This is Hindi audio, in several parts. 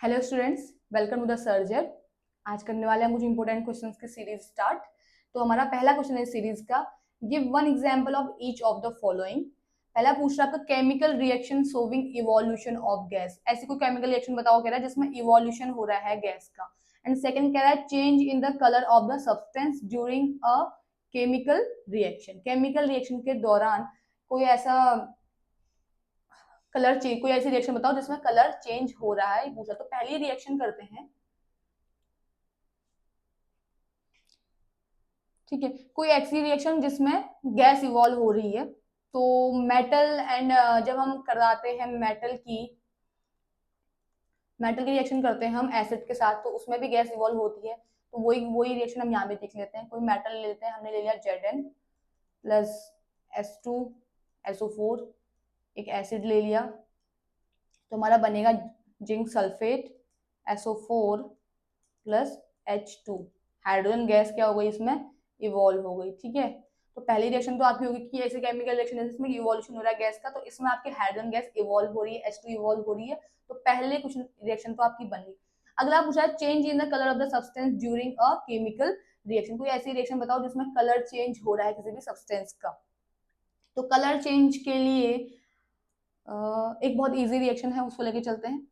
Hello students, welcome to the सर्जर। आज करने वाले हैं कुछ इंपॉर्टेंट क्वेश्चंस की सीरीज स्टार्ट। तो हमारा पहला क्वेश्चन है सीरीज का, give one example of each of the following. पहला पूछ रहा है आपका chemical reaction showing evolution of gas. ऐसी कोई केमिकल रिएक्शन बताओ कह रहा है जिसमें इवोल्यूशन हो रहा है गैस का। एंड सेकंड कह रहा है change in the colour of the substance during a chemical reaction. Chemical reaction के दौरान कोई ऐसा कलर चेंज, कोई ऐसी रिएक्शन बताओ जिसमें कलर चेंज हो रहा है, पूछा। तो पहली रिएक्शन करते हैं, ठीक है। कोई ऐसी रिएक्शन जिसमें गैस इवॉल्व हो रही है, तो मेटल एंड जब हम कराते हैं मेटल की रिएक्शन करते हैं हम एसिड के साथ, तो उसमें भी गैस इवॉल्व होती है। तो वही वही रिएक्शन हम यहाँ भी देख लेते हैं। कोई मेटल ले लेते हैं, हमने ले लिया Zn प्लस S2SO4, एक एसिड ले लिया, तो हमारा बनेगा zinc sulphate SO4 plus H2। Hydrogen gas क्या हो गई, इसमें इवॉल्व हो गई, ठीक है। तो पहली रिएक्शन तो आपकी होगी कि ऐसे केमिकल रिएक्शन है जिसमें इवोल्यूशन हो रहा है गैस का, तो इसमें आपकी हाइड्रोजन गैस इवॉल्व हो रही है, H2 इवॉल्व हो रही है। तो पहले कुछ रिएक्शन तो आपकी बन गई। अगला पूछा है change in the colour of the substance during a chemical reaction. कोई ऐसी रिएक्शन बताओ जिसमें कलर चेंज हो रहा है किसी भी सब्सटेंस का। तो कलर चेंज के लिए एक बहुत इजी रिएक्शन है, उसको लेके चलते हैं।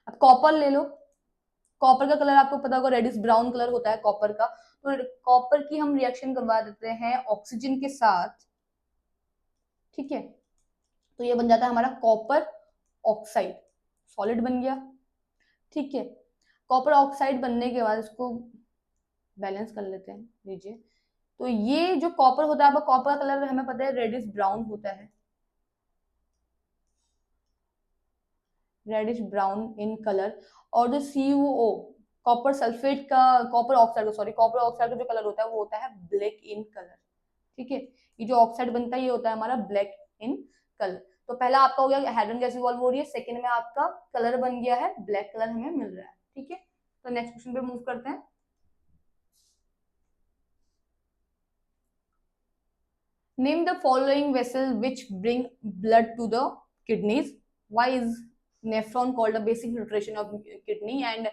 अब कॉपर ले लो। कॉपर का कलर आपको पता होगा रेडिश ब्राउन कलर होता है कॉपर का। तो कॉपर की हम रिएक्शन करवा देते हैं ऑक्सीजन के साथ, ठीक है। तो ये बन जाता है हमारा कॉपर ऑक्साइड, सॉलिड बन गया, ठीक है। कॉपर ऑक्साइड बनने के बाद इसको बैलेंस कर लेते हैं, लीजिए। तो ये जो कॉपर होता है, अब कॉपर का कलर हमें पता है रेडिश ब्राउन होता है, रेडिश ब्राउन इन कलर। और जो CuO, कॉपर सल्फेट का, कॉपर ऑक्साइड का, सॉरी, कॉपर ऑक्साइड का जो कलर होता है वो होता है ब्लैक इन कलर, ठीक है। ये जो ऑक्साइड बनता है ये होता है हमारा ब्लैक इन कलर। तो पहला आपका हो गया हाइड्रोजन गैस इवॉल्व हो रही है, सेकंड में आपका कलर बन गया है ब्लैक कलर हमें मिल रहा है, ठीक है। तो नेक्स्ट क्वेश्चन पे मूव करते हैं। Name the following vessel which bring blood to the kidneys. Why is nephron called the basic filtration of kidney, and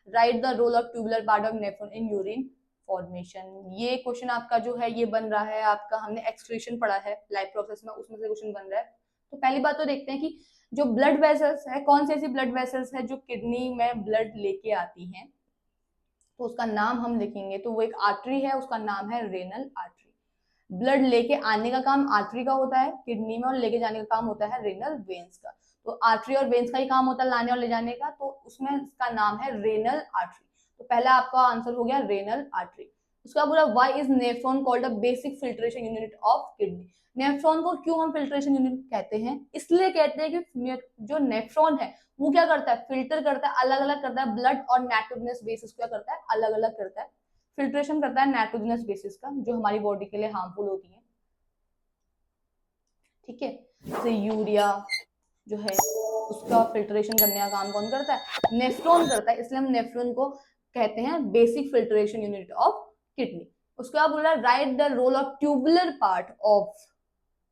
write the role of tubular part of nephron in urine formation. ये क्वेश्चन आपका जो है ये बन रहा है आपका, हमने एक्सक्रीशन पढ़ा है लाइफ प्रोसेस में, उसमें से क्वेश्चन बन रहा है। तो पहली बात तो देखते हैं कि जो ब्लड वेसल्स है, कौन सी ऐसी ब्लड वेसल्स है जो किडनी में ब्लड लेके आती हैं। तो उसका नाम हम लिखेंगे, तो वो एक आर्टरी है, उसका नाम है रेनल आर्टरी। ब्लड लेके आने का काम आर्टरी का होता है किडनी में, और लेके जाने का काम होता है रेनल वेन्स का। तो आर्टरी और वेन्स का ही काम होता है लाने और ले जाने का, तो उसमें इसका नाम है रेनल आर्टरी। तो पहला आपका आंसर हो गया रेनल आर्टरी। उसका बोला why is nephron called a basic filtration unit of kidney. Nephron को क्यों हम फिल्ट्रेशन यूनिट कहते हैं, इसलिए कहते हैं कि जो नेफ्रॉन है वो क्या करता है, फिल्टर करता है, अलग अलग करता है ब्लड और नाइट्रोजनस बेसिस क्या करता है, अलग अलग करता है। फिल्ट्रेशन करता है नाइट्रोजनस बेसिस का, जो हमारी बॉडी के लिए हार्मफुल होती है, ठीक है। जैसे यूरिया जो है उसका फिल्ट्रेशन करने का काम कौन करता है, नेफ्रॉन करता है, इसलिए हम नेफ्रॉन को कहते हैं basic filtration unit of kidney. उसके बाद बोल रहा है write the role of tubular part of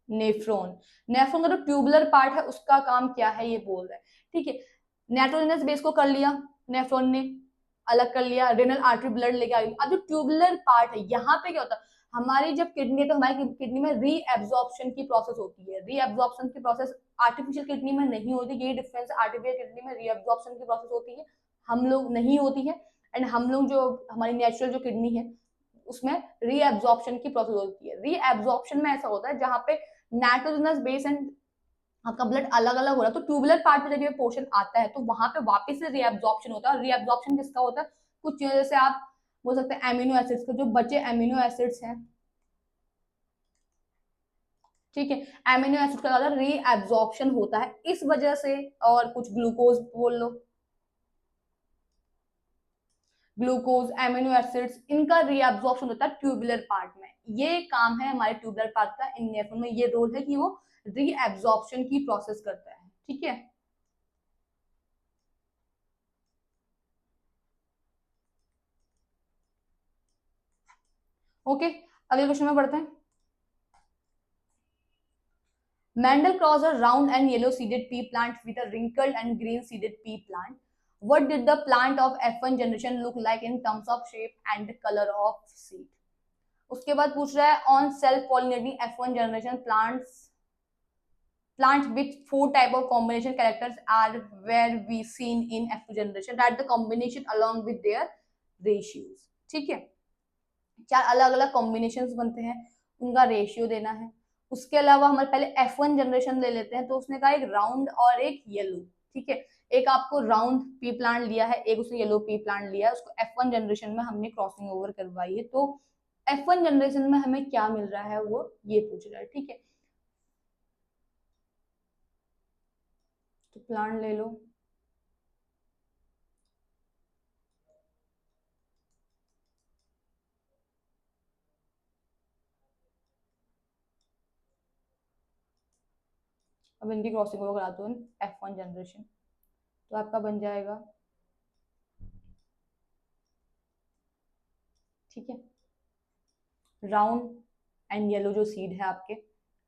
nephron. Nephron का जो ट्यूबुलर पार्ट है उसका काम क्या है ये बोल रहा है, ठीक है। नाइट्रोजनस बेस को कर लिया नेफ्रॉन ने, अलग कर लिया, रेनल आर्टरी ब्लड लेके आ गई। अब जो ट्यूबुलर पार्ट है यहाँ पे क्या होता है, हमारी जब किडनी है तो हमारी किडनी में रीएब्जॉर्प्शन की प्रोसेस होती है। रीएब्जॉर्प्शन की प्रोसेस आर्टिफिशियल किडनी में नहीं होती, यही डिफरेंस है। आर्टिफिशियल किडनी में रीएब्जॉर्प्शन की प्रोसेस होती है, हम लोग नहीं होती है। एंड हम लोग जो हमारी नेचुरल जो किडनी है उसमें रीएब्जॉर्प्शन की प्रोसेस होती है। रीएब्जॉर्प्शन में ऐसा होता है जहां पे नाइट्रोजनस बेस एंड आपका ब्लड अलग अलग हो रहा है, तो ट्यूबुलर पार्ट में जब ये पोर्शन आता है तो वहां पे वापस से रीएब्जॉर्प्शन होता है। और रीएब्जॉर्प्शन किसका होता है, कुछ चीजों जैसे आप बोल सकते हैं एमिनो एसिड्स के, जो बचे एमिनो एसिड्स हैं, ठीक है। एमिनो एसिड का रीएब्जॉर्प्शन होता है इस वजह से। और कुछ ग्लूकोज बोल लो, ग्लूकोज, एमिनो एसिड्स, इनका रीएब्जॉर्प्शन होता है ट्यूबुलर पार्ट में। ये काम है हमारे ट्यूबुलर पार्ट का इन नेफ्रॉन में, ये रोल है कि वो रीएब्जॉर्प्शन की प्रोसेस करता है, ठीक है। ओके, अगले क्वेश्चन में बढ़ते हैं। Mendel crossed a round and yellow seeded pea plant with a wrinkled and green seeded pea plant. What did the plant of F1 generation look like in terms of shape and color of seed? उसके बाद पूछ रहा है on self pollinating F1 generation plants with four type of combination characters are where we seen in F2 generation. Write the combination along with their ratios. ठीक है, चार अलग अलग कॉम्बिनेशन बनते हैं, उनका रेशियो देना है. उसके अलावा हमारे पहले F1 जनरेशन ले लेते हैं. तो उसने कहा एक राउंड और एक येलो. ठीक है, एक आपको राउंड पी प्लांट लिया है, एक उसने येलो पी प्लांट लिया है. उसको F1 जनरेशन में हमने क्रॉसिंग ओवर करवाई है. तो F1 जनरेशन में हमें क्या मिल रहा है वो ये पूछ रहा है. ठीक है, तो प्लांट ले लो. अब इनकी क्रॉसिंग ओवर करा दो F1 जनरेशन. तो आपका बन जाएगा, ठीक है, राउंड एंड येलो जो सीड है आपके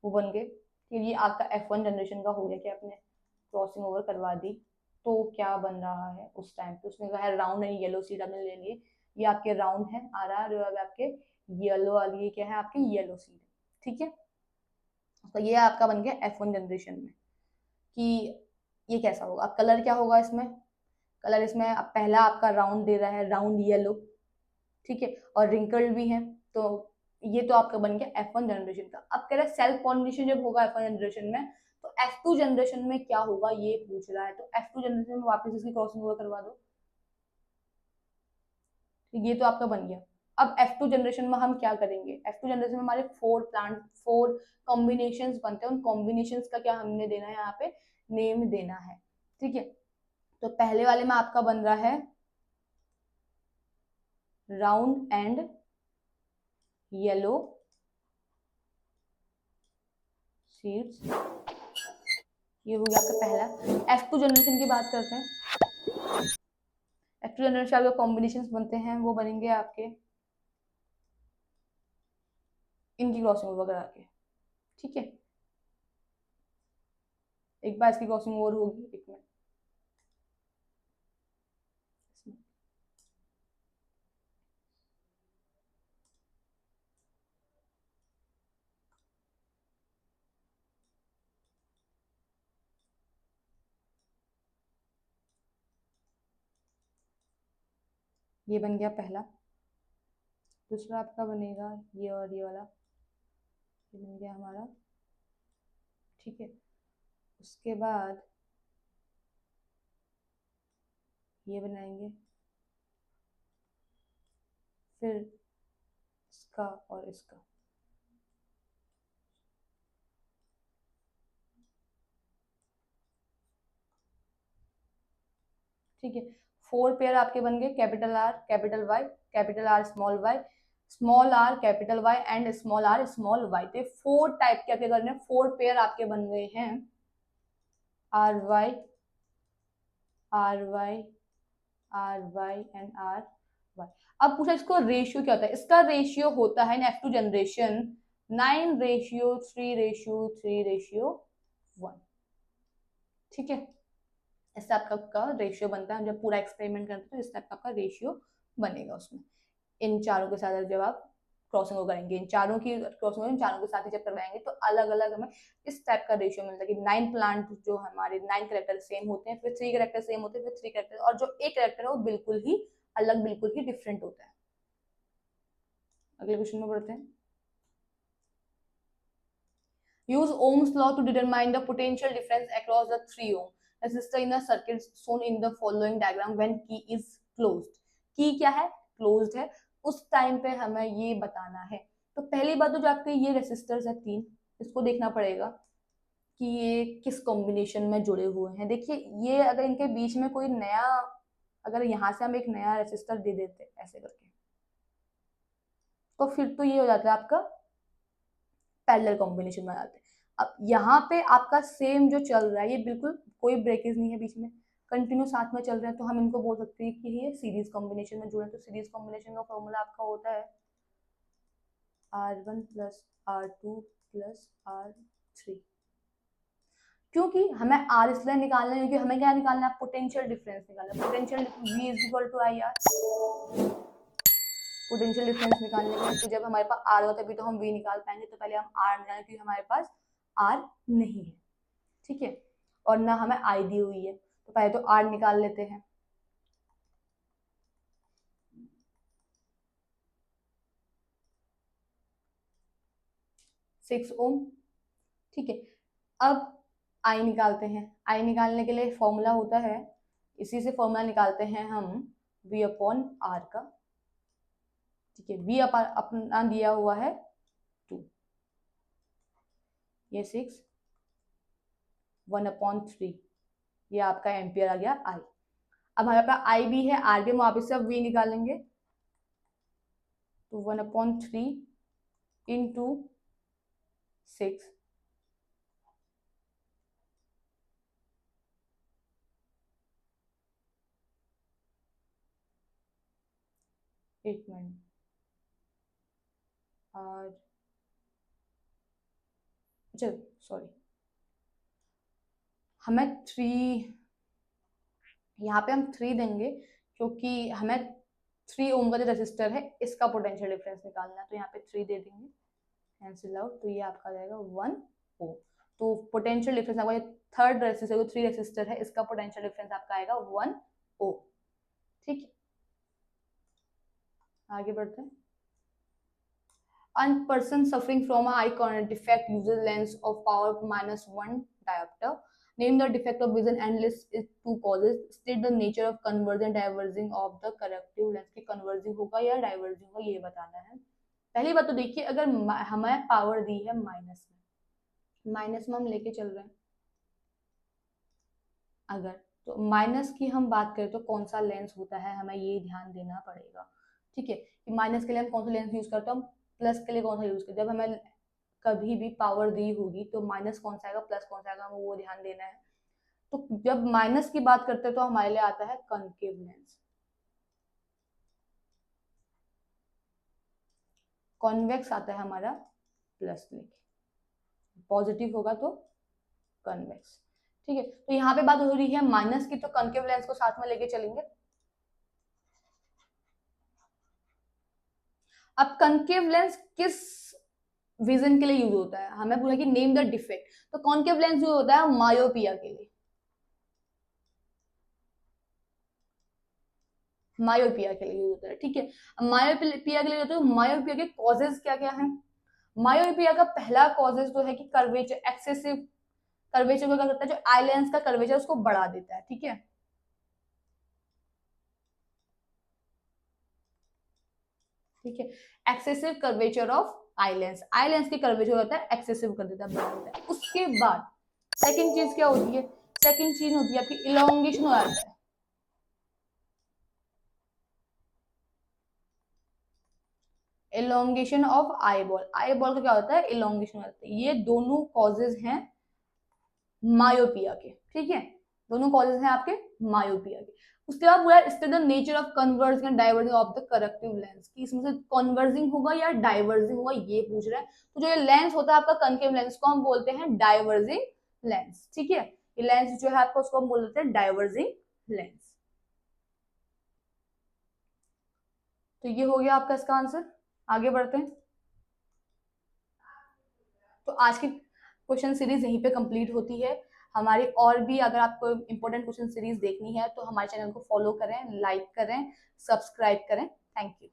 वो बन गए. फिर ये आपका F1 जनरेशन का हो गया कि आपने क्रॉसिंग ओवर करवा दी. तो क्या बन रहा है उस टाइम पे, उसने कहा है राउंड एंड येलो सीड आपने ले लिए. ये आपके राउंड है आ रहा है, और आपके येलो वाली ये क्या है आपकी येलो सीड. ठीक है, तो ये आपका बन गया F1 जनरेशन में. कि ये कैसा होगा, कलर क्या होगा इसमें, कलर इसमें पहला आपका राउंड दे रहा है, राउंड येलो. ठीक है, और रिंकल्ड भी है. तो ये तो आपका बन गया F1 जनरेशन का. अब कह रहा है सेल्फ पॉलिनेशन जब होगा F1 जनरेशन में, तो F2 जनरेशन में क्या होगा ये पूछ रहा है. तो F2 जनरेशन में वापस इसकी क्रॉसिंग ओवर करवा दो. तो ये तो आपका बन गया. अब F2 जनरेशन में हम क्या करेंगे, F2 जनरेशन में हमारे फोर कॉम्बिनेशन बनते हैं. उन कॉम्बिनेशन का क्या हमने देना है यहाँ पे, नेम देना है. ठीक है, तो पहले वाले में आपका बन रहा है राउंड एंड येलो सीड्स. ये हो गया आपका पहला. F2 जनरेशन की बात करते हैं. F2 जनरेशन आपके कॉम्बिनेशन बनते हैं, वो बनेंगे आपके इनकी क्रॉसिंग ओवर करा के. ठीक है, एक बार इसकी क्रॉसिंग ओवर होगी, एक मिनट. ये बन गया पहला. दूसरा आपका बनेगा ये और ये वाला. ये बन गया हमारा. ठीक है, उसके बाद ये बनाएंगे, फिर इसका और इसका. ठीक है, फोर पेयर आपके बन गए, capital R capital Y, capital R small Y, small R capital Y and small R small Y. तो फोर टाइप के आपके करने, फोर पेयर आपके बन गए हैं R Y R Y R Y and R Y. अब पूछा इसको रेशियो क्या होता है. इसका रेशियो होता है इन F2 जनरेशन 9:3:3:1. ठीक है, इस टाइप का रेशियो बनता है. जब पूरा एक्सपेरिमेंट करते हैं तो इस टाइप का आपका रेशियो बनेगा उसमें. इन चारों के साथ जब आप क्रॉसिंग करेंगे, इन चारों की क्रॉसिंग इन चारों के साथ ही जब करवाएंगे तो अलग अलग हमें इस टाइप का रेशियो मिलता है कि 9 प्लांट जो हमारे 9 करेक्टर सेम होते हैं, फिर 3 करेक्टर सेम होते हैं, फिर 3 करेक्टर, और जो एक करेक्टर है वो बिल्कुल ही अलग, बिल्कुल ही डिफरेंट होता है. अगले क्वेश्चन में बढ़ते हैं. Use Ohm's law to determine the potential difference across the 3 ohm resistor in the circuit shown in the following diagram when key is closed. Key क्या है, closed है. उस टाइम पे हमें ये बताना है. तो पहली बात तो जो आपके ये रेसिस्टर्स है 3, इसको देखना पड़ेगा कि ये किस कॉम्बिनेशन में जुड़े हुए हैं. देखिए ये अगर इनके बीच में कोई नया, अगर यहाँ से हम एक नया रेसिस्टर दे देते ऐसे करके, तो फिर तो ये हो जाता है आपका पैरेलल कॉम्बिनेशन में आते हैं. अब यहाँ पे आपका सेम जो चल रहा है, ये बिल्कुल कोई ब्रेकेज नहीं है बीच में, कंटिन्यू साथ में चल रहे हैं, तो हम इनको बोल सकते हैं कि ये सीरीज कॉम्बिनेशन में जुड़े हैं. तो सीरीज कॉम्बिनेशन का फॉर्मूला आपका होता है R1 + R2 + R3. क्योंकि हमें आर इसलिए निकालना है क्योंकि हमें क्या निकालना है, पोटेंशियल डिफरेंस निकालना है। Potential V is equal to I R, potential difference निकालने के लिए तो जब हमारे पास आर होता है तभी तो हम V निकाल पाएंगे। तो पहले हम आर निकालें क्योंकि हमारे पास आर नहीं है, ठीक है, और ना हमें आई दी हुई है, तो पहले तो आर निकाल लेते हैं। सिक्स ओम, ठीक है। अब आई निकालते हैं। आई निकालने के लिए फॉर्मूला होता है, इसी से फॉर्मूला निकालते हैं हम V अपॉन आर का, ठीक है। V अपना दिया हुआ है 2, ये 6, 1/3, ये आपका एम्पियर आ गया आई। अब हमारे पास आई भी है, आर भी, हम वापिस से अब V निकालेंगे, तो 1/3 इंटू 6, एक मिनट, और चलो सॉरी, हमें 3, यहाँ पे हम 3 देंगे क्योंकि हमें 3 ओम का जो रेजिस्टर है इसका पोटेंशियल डिफरेंस निकालना है, तो यहाँ पे 3 दे देंगे, कैंसिल आउट, तो ये आपका जाएगा 1 ओम। तो पोटेंशियल डिफरेंस आपका थर्ड रेजिस्टर, 3 रेजिस्टर है, इसका पोटेंशियल डिफरेंस आपका आएगा 1 ओम, ठीक है। आगे बढ़ते हैं। A person suffering from a eye cornea defect uses lens of power -1 diopter. Name the defect of vision and list its 2 causes. State the nature of converging diverging of the corrective lens की converging होगा या diverging होगा ये बताना है। पहली बात तो देखिए, अगर हमें पावर दी है माइनस में हम लेके चल रहे हैं, अगर तो माइनस की हम बात करें तो कौन सा लेंस होता है हमें ये ध्यान देना पड़ेगा, ठीक है, कि माइनस के लिए हम कौन सा लेंस यूज करते हैं, हम प्लस के लिए कौन सा यूज करते हैं। जब हमें कभी भी पावर दी होगी तो माइनस कौन सा आएगा, प्लस कौन सा आएगा, हमें वो ध्यान देना है। तो जब माइनस की बात करते हैं तो हमारे लिए आता है कॉनकेव लेंस, कॉन्वेक्स आता है हमारा प्लस लेके, पॉजिटिव होगा तो कॉन्वेक्स, ठीक है। तो यहाँ पे बात हो रही है माइनस की, तो कॉनकेव लेंस को साथ में लेके चलेंगे। अब कॉनकेव लेंस किस विजन के लिए यूज होता है, हमें बोला कि नेम द डिफेक्ट, तो कॉनकेव लेंस यूज होता है मायोपिया के लिए, मायोपिया के लिए यूज होता है, ठीक है। मायोपिया के लिए होता है, मायोपिया के कॉजेज क्या क्या है। मायोपिया का पहला कॉजेज जो है कि कर्वेचर, एक्सेसिव कर्वेचर को क्या करता है, जो आई लेंस का कर्वेचर उसको बढ़ा देता है, ठीक है, ठीक है। Excessive curvature of eye lens की कर्वेचर होता है एक्सेसिव कर देता है, बढ़ा देता है। उसके बाद सेकंड चीज क्या होती है, सेकंड चीज होती है आपकी इलोंगेशन हो जाता है, इलोंगेशन ऑफ आई बॉल का क्या होता है, इलोंगेशन होता है। ये दोनों कॉजेज हैं मायोपिया के, ठीक है, दोनों कॉजेज हैं आपके मायोपिया के। उसके बाद पूरा study the nature of converging and diverging of the corrective lens, कि इसमें से कन्वर्जिंग होगा या डाइवर्जिंग होगा ये पूछ रहा है। तो जो ये लेंस होता है आपका कनकेव लेंस को हम बोलते हैं डाइवर्जिंग लेंस, ठीक है। ये लेंस जो है आपका उसको हम बोलते हैं डाइवर्जिंग लेंस। तो ये हो गया आपका इसका आंसर। आगे बढ़ते हैं। तो आज की क्वेश्चन सीरीज यहीं पे कंप्लीट होती है। हमारी और भी अगर आपको इंपॉर्टेंट क्वेश्चन सीरीज देखनी है तो हमारे चैनल को फॉलो करें, लाइक करें, सब्सक्राइब करें। Thank you.